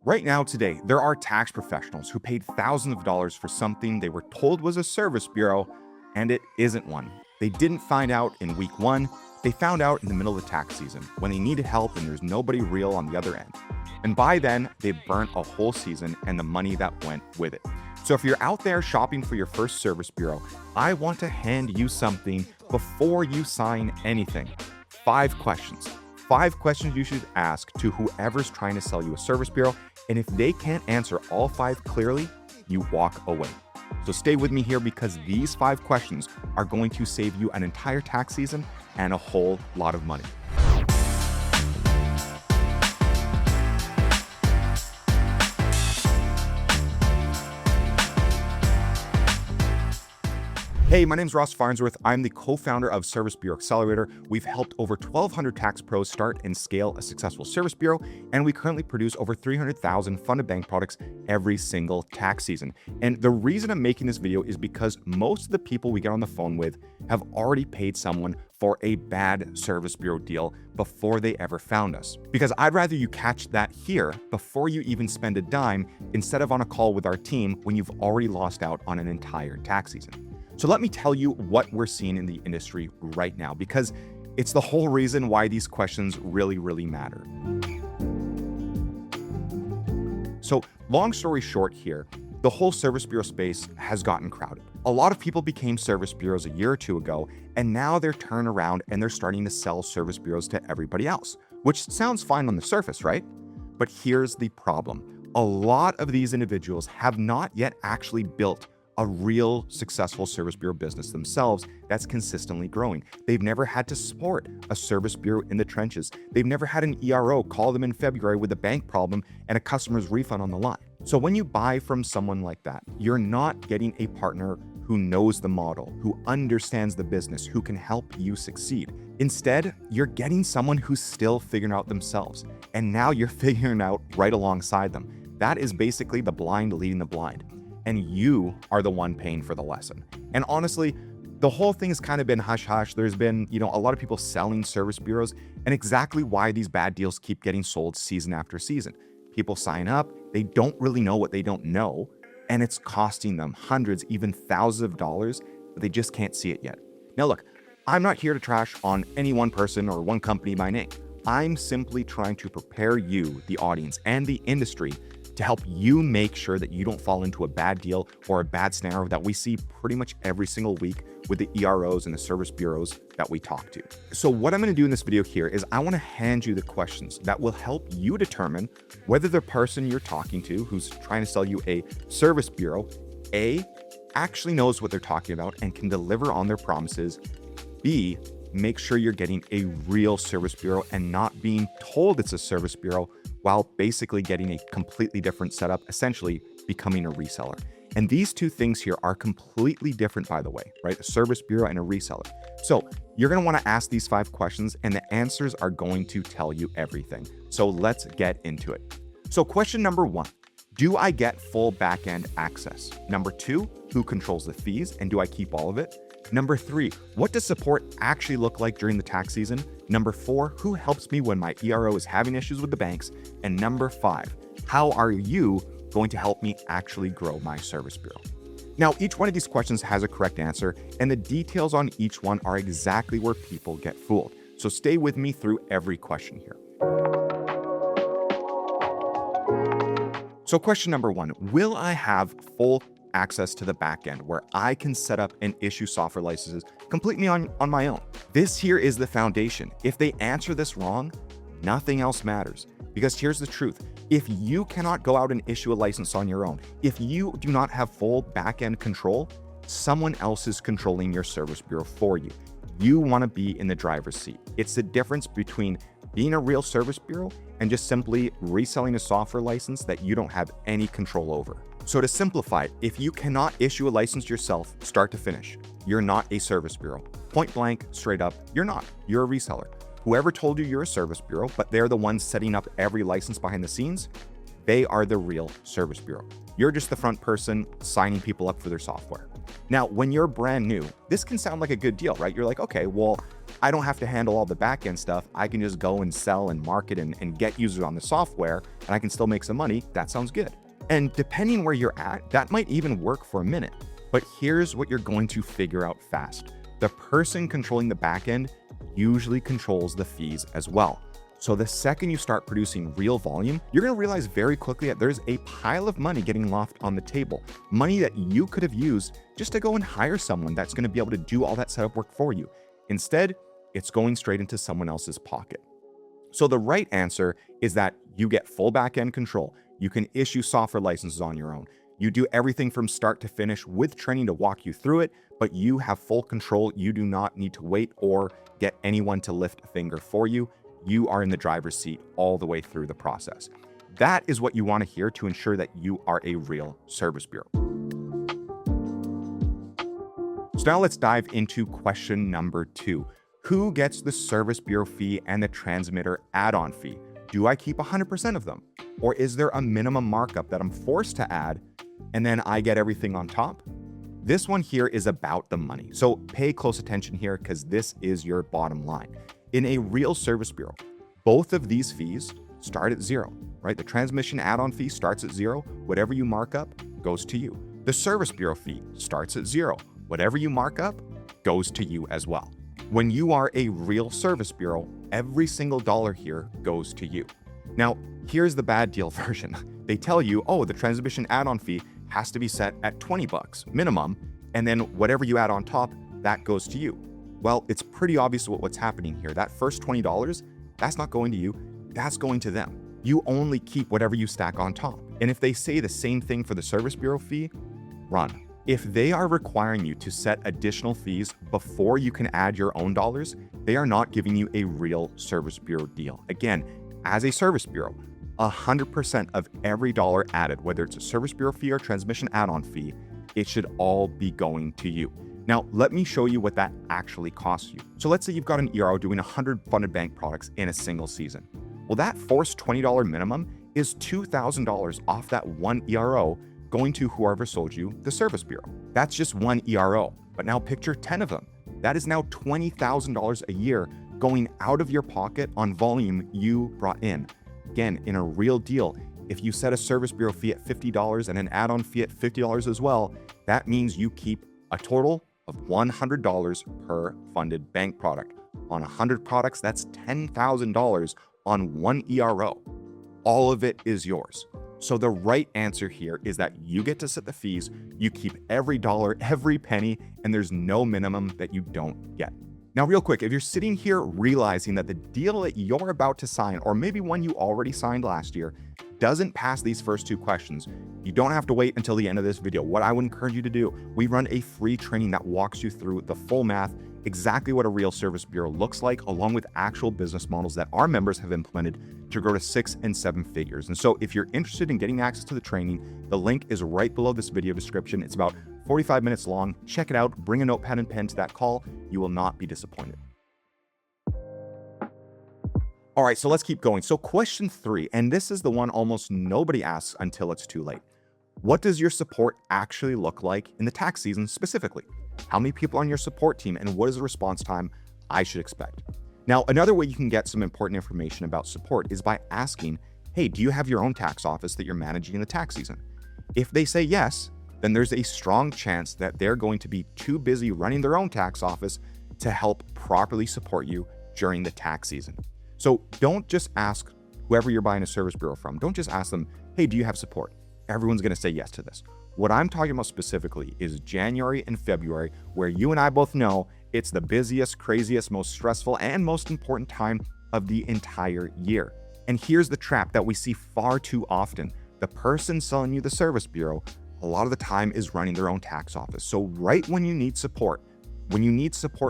Right now, today, there are tax professionals who paid thousands of dollars for something they were told was a service bureau, and it isn't one. They didn't find out in week one, they found out in the middle of the tax season when they needed help and there's nobody real on the other end. And by then, they burnt a whole season and the money that went with it. So if you're out there shopping for your first service bureau, I want to hand you something before you sign anything. 5 questions. 5 questions you should ask to whoever's trying to sell you a service bureau. And if they can't answer all 5 clearly, you walk away. So stay with me here because these 5 questions are going to save you an entire tax season and a whole lot of money. Hey, my name is Ross Farnsworth. I'm the co-founder of Service Bureau Accelerator. We've helped over 1,200 tax pros start and scale a successful service bureau, and we currently produce over 300,000 funded bank products every single tax season. And the reason I'm making this video is because most of the people we get on the phone with have already paid someone for a bad service bureau deal before they ever found us. Because I'd rather you catch that here before you even spend a dime instead of on a call with our team when you've already lost out on an entire tax season. So let me tell you what we're seeing in the industry right now, because it's the whole reason why these questions really matter. So long story short here, the whole service bureau space has gotten crowded. A lot of people became service bureaus a year or two ago, and now they're turned around and they're starting to sell service bureaus to everybody else, which sounds fine on the surface, right? But here's the problem. A lot of these individuals have not yet actually built a real successful service bureau business themselves that's consistently growing. They've never had to support a service bureau in the trenches. They've never had an ERO call them in February with a bank problem and a customer's refund on the line. So when you buy from someone like that, you're not getting a partner who knows the model, who understands the business, who can help you succeed. Instead, you're getting someone who's still figuring out themselves. And now you're figuring out right alongside them. That is basically the blind leading the blind. And you are the one paying for the lesson. And honestly, the whole thing has kind of been hush-hush. There's been, a lot of people selling service bureaus, and exactly why these bad deals keep getting sold season after season. People sign up, they don't really know what they don't know, and it's costing them hundreds, even thousands of dollars, but they just can't see it yet. Now look, I'm not here to trash on any one person or one company by name. I'm simply trying to prepare you, the audience, and the industry to help you make sure that you don't fall into a bad deal or a bad scenario that we see pretty much every single week with the EROs and the service bureaus that we talk to. So what I'm gonna do in this video here is I wanna hand you the questions that will help you determine whether the person you're talking to who's trying to sell you a service bureau, A, actually knows what they're talking about and can deliver on their promises, B, make sure you're getting a real service bureau and not being told it's a service bureau while basically getting a completely different setup, essentially becoming a reseller. And these two things here are completely different, by the way, right? A service bureau and a reseller. So you're gonna wanna ask these 5 questions and the answers are going to tell you everything. So let's get into it. So question number 1, do I get full backend access? Number 2, who controls the fees and do I keep all of it? Number 3, what does support actually look like during the tax season? Number 4, who helps me when my ERO is having issues with the banks? And number 5, how are you going to help me actually grow my service bureau? Now, each one of these questions has a correct answer, and the details on each one are exactly where people get fooled. So stay with me through every question here. So question number 1, will I have full access to the backend where I can set up and issue software licenses completely on my own? This here is the foundation. If they answer this wrong, nothing else matters. Because here's the truth. If you cannot go out and issue a license on your own, if you do not have full backend control, someone else is controlling your service bureau for you. You want to be in the driver's seat. It's the difference between being a real service bureau and just simply reselling a software license that you don't have any control over. So to simplify, if you cannot issue a license yourself, start to finish, you're not a service bureau. Point blank, straight up, you're not. You're a reseller. Whoever told you you're a service bureau, but they're the ones setting up every license behind the scenes, they are the real service bureau. You're just the front person signing people up for their software. Now, when you're brand new, this can sound like a good deal, right? You're like, okay, well, I don't have to handle all the back-end stuff. I can just go and sell and market and get users on the software, and I can still make some money. That sounds good. And depending where you're at, that might even work for a minute. But here's what you're going to figure out fast. The person controlling the back-end usually controls the fees as well. So the second you start producing real volume, you're going to realize very quickly that there's a pile of money getting left on the table. Money that you could have used just to go and hire someone that's going to be able to do all that setup work for you. Instead, it's going straight into someone else's pocket. So the right answer is that you get full back-end control. You can issue software licenses on your own. You do everything from start to finish with training to walk you through it, but you have full control. You do not need to wait or get anyone to lift a finger for you. You are in the driver's seat all the way through the process. That is what you want to hear to ensure that you are a real service bureau. So now let's dive into question number 2. Who gets the service bureau fee and the transmitter add-on fee? Do I keep 100% of them? Or is there a minimum markup that I'm forced to add and then I get everything on top? This one here is about the money. So pay close attention here because this is your bottom line. In a real service bureau, both of these fees start at 0, right? The transmission add-on fee starts at 0. Whatever you mark up goes to you. The service bureau fee starts at 0. Whatever you mark up goes to you as well. When you are a real service bureau, every single dollar here goes to you. Now, here's the bad deal version. They tell you, oh, the transmission add-on fee has to be set at $20 minimum, and then whatever you add on top, that goes to you. Well, it's pretty obvious what's happening here. That first $20, that's not going to you, that's going to them. You only keep whatever you stack on top. And if they say the same thing for the service bureau fee, run. If they are requiring you to set additional fees before you can add your own dollars, they are not giving you a real service bureau deal. Again, as a service bureau, 100% of every dollar added, whether it's a service bureau fee or transmission add-on fee, it should all be going to you. Now, let me show you what that actually costs you. So let's say you've got an ERO doing 100 funded bank products in a single season. Well, that forced $20 minimum is $2,000 off that one ERO going to whoever sold you the service bureau. That's just one ERO, but now picture 10 of them. That is now $20,000 a year going out of your pocket on volume you brought in. Again, in a real deal, if you set a service bureau fee at $50 and an add-on fee at $50 as well, that means you keep a total of $100 per funded bank product. On 100 products, that's $10,000 on one ERO. All of it is yours. So the right answer here is that you get to set the fees, you keep every dollar, every penny, and there's no minimum that you don't get. Now, real quick, if you're sitting here realizing that the deal that you're about to sign, or maybe one you already signed last year, doesn't pass these first 2 questions, you don't have to wait until the end of this video. What I would encourage you to do, we run a free training that walks you through the full math, exactly what a real service bureau looks like, along with actual business models that our members have implemented to grow to 6 and 7 figures. And so if you're interested in getting access to the training, the link is right below this video description. It's about 45 minutes long. Check it out. Bring a notepad and pen to that call. You will not be disappointed. All right, so let's keep going. So question 3, and this is the one almost nobody asks until it's too late. What does your support actually look like in the tax season specifically? How many people are on your support team, and what is the response time I should expect? Now, another way you can get some important information about support is by asking, hey, do you have your own tax office that you're managing in the tax season? If they say yes, then there's a strong chance that they're going to be too busy running their own tax office to help properly support you during the tax season. So don't just ask whoever you're buying a service bureau from, don't just ask them, hey, do you have support? Everyone's going to say yes to this. What I'm talking about specifically is January and February, where you and I both know it's the busiest, craziest, most stressful, and most important time of the entire year. And here's the trap that we see far too often. The person selling you the service bureau, a lot of the time is running their own tax office. So right when you need support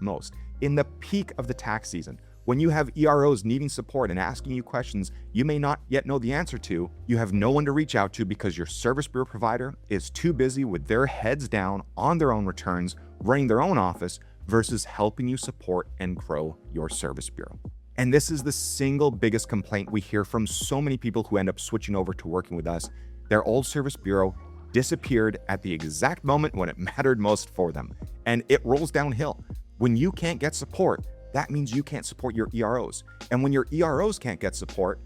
most, in the peak of the tax season, when you have EROs needing support and asking you questions you may not yet know the answer to, you have no one to reach out to because your service bureau provider is too busy with their heads down on their own returns, running their own office, versus helping you support and grow your service bureau. And this is the single biggest complaint we hear from so many people who end up switching over to working with us. Their old service bureau disappeared at the exact moment when it mattered most for them. And it rolls downhill. When you can't get support, that means you can't support your EROs. And when your EROs can't get support,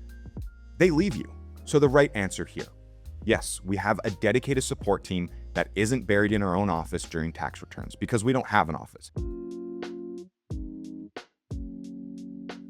they leave you. So the right answer here, yes, we have a dedicated support team that isn't buried in our own office during tax returns because we don't have an office.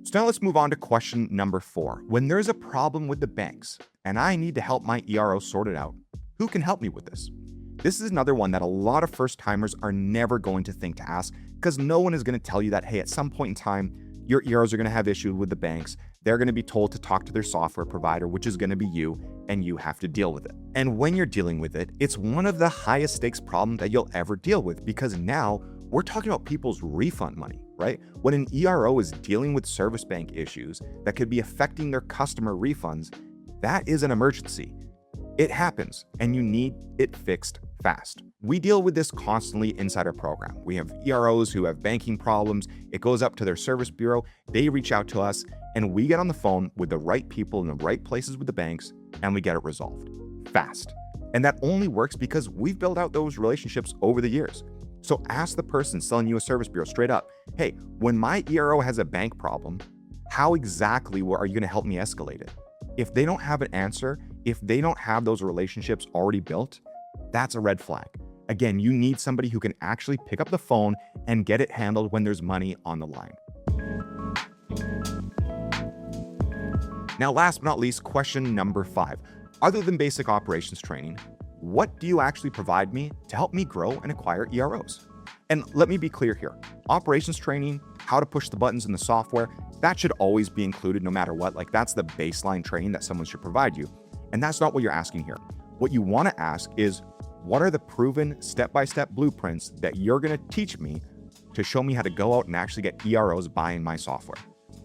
So now let's move on to question number 4. When there's a problem with the banks and I need to help my ERO sort it out, who can help me with this? This is another one that a lot of first-timers are never going to think to ask because no one is going to tell you that, hey, at some point in time, your EROs are going to have issues with the banks. They're going to be told to talk to their software provider, which is going to be you, and you have to deal with it. And when you're dealing with it, it's one of the highest stakes problems that you'll ever deal with because now we're talking about people's refund money, right? When an ERO is dealing with service bank issues that could be affecting their customer refunds, that is an emergency. It happens, and you need it fixed fast. We deal with this constantly inside our program. We have EROs who have banking problems. It goes up to their service bureau. They reach out to us, and we get on the phone with the right people in the right places with the banks, and we get it resolved fast. And that only works because we've built out those relationships over the years. So ask the person selling you a service bureau straight up, hey, when my ERO has a bank problem, how exactly are you going to help me escalate it? If they don't have an answer, if they don't have those relationships already built, that's a red flag. Again, you need somebody who can actually pick up the phone and get it handled when there's money on the line. Now, last but not least, question number 5. Other than basic operations training, what do you actually provide me to help me grow and acquire EROs? And let me be clear here. Operations training, how to push the buttons in the software, that should always be included no matter what. Like that's the baseline training that someone should provide you. And that's not what you're asking here. What you want to ask is, what are the proven step-by-step blueprints that you're going to teach me to show me how to go out and actually get EROs buying my software?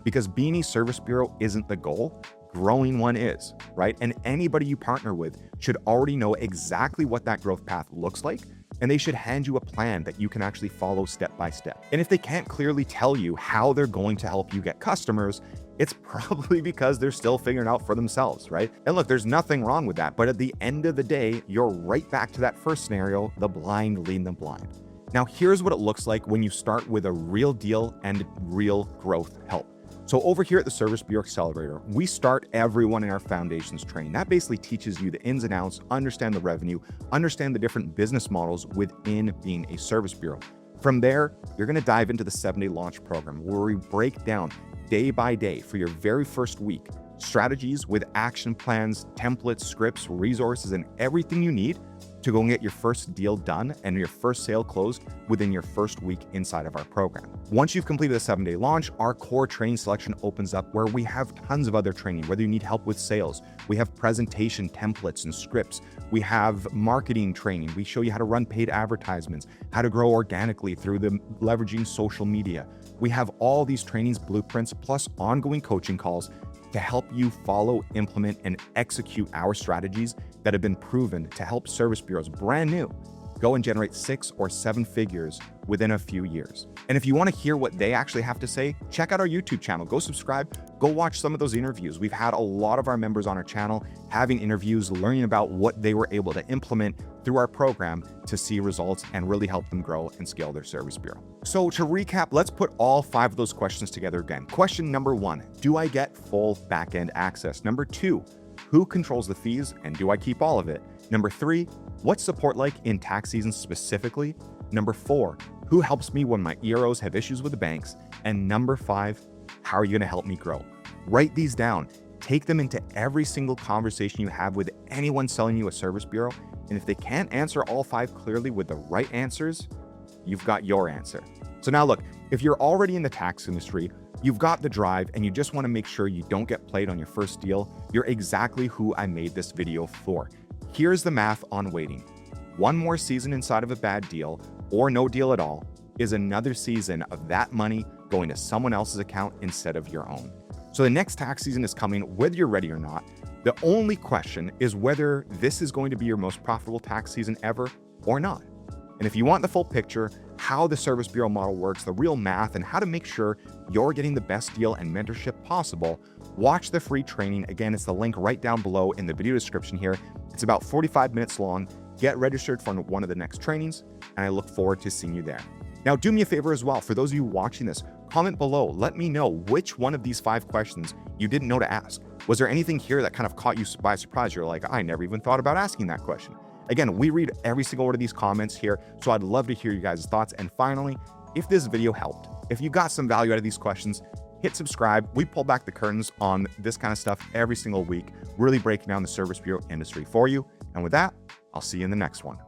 Because being a service bureau isn't the goal. Growing one is, right? And anybody you partner with should already know exactly what that growth path looks like, and they should hand you a plan that you can actually follow step by step. And if they can't clearly tell you how they're going to help you get customers, it's probably because they're still figuring out for themselves, right? And look, there's nothing wrong with that, but at the end of the day, you're right back to that first scenario, the blind leading the blind. Now, here's what it looks like when you start with a real deal and real growth help. So over here at the Service Bureau Accelerator, we start everyone in our foundations training. That basically teaches you the ins and outs, understand the revenue, understand the different business models within being a service bureau. From there, you're going to dive into the 7-day launch program where we break down day by day for your very first week, strategies with action plans, templates, scripts, resources, and everything you need to go and get your first deal done and your first sale closed within your first week inside of our program. Once you've completed the 7-day launch, our core training selection opens up where we have tons of other training, whether you need help with sales, we have presentation templates and scripts, we have marketing training, we show you how to run paid advertisements, how to grow organically through the leveraging social media. We have all these trainings, blueprints, plus ongoing coaching calls to help you follow, implement, and execute our strategies that have been proven to help service bureaus brand new go and generate 6 or 7 figures within a few years. And if you want to hear what they actually have to say, check out our YouTube channel, go subscribe, go watch some of those interviews. We've had a lot of our members on our channel having interviews, learning about what they were able to implement through our program to see results and really help them grow and scale their service bureau. So to recap, let's put all 5 of those questions together again. Question number 1, do I get full backend access? Number 2, who controls the fees and do I keep all of it? Number 3, what's support like in tax season specifically? Number 4, who helps me when my EROs have issues with the banks? And number 5, how are you going to help me grow? Write these down. Take them into every single conversation you have with anyone selling you a service bureau. And if they can't answer all 5 clearly with the right answers, you've got your answer. So now look, if you're already in the tax industry, you've got the drive and you just want to make sure you don't get played on your first deal, you're exactly who I made this video for. Here's the math on waiting. One more season inside of a bad deal or no deal at all is another season of that money going to someone else's account instead of your own. So the next tax season is coming, whether you're ready or not. The only question is whether this is going to be your most profitable tax season ever or not. And if you want the full picture, how the service bureau model works, the real math, and how to make sure you're getting the best deal and mentorship possible, watch the free training. Again, it's the link right down below in the video description here. It's about 45 minutes long. Get registered for one of the next trainings, and I look forward to seeing you there. Now, do me a favor as well. For those of you watching this, Comment below. Let me know which one of these 5 questions you didn't know to ask. Was there anything here that kind of caught you by surprise? You're like, I never even thought about asking that question. Again, we read every single one of these comments here, so I'd love to hear you guys' thoughts. And finally, if this video helped, if you got some value out of these questions, hit subscribe. We pull back the curtains on this kind of stuff every single week, really breaking down the service bureau industry for you. And with that, I'll see you in the next one.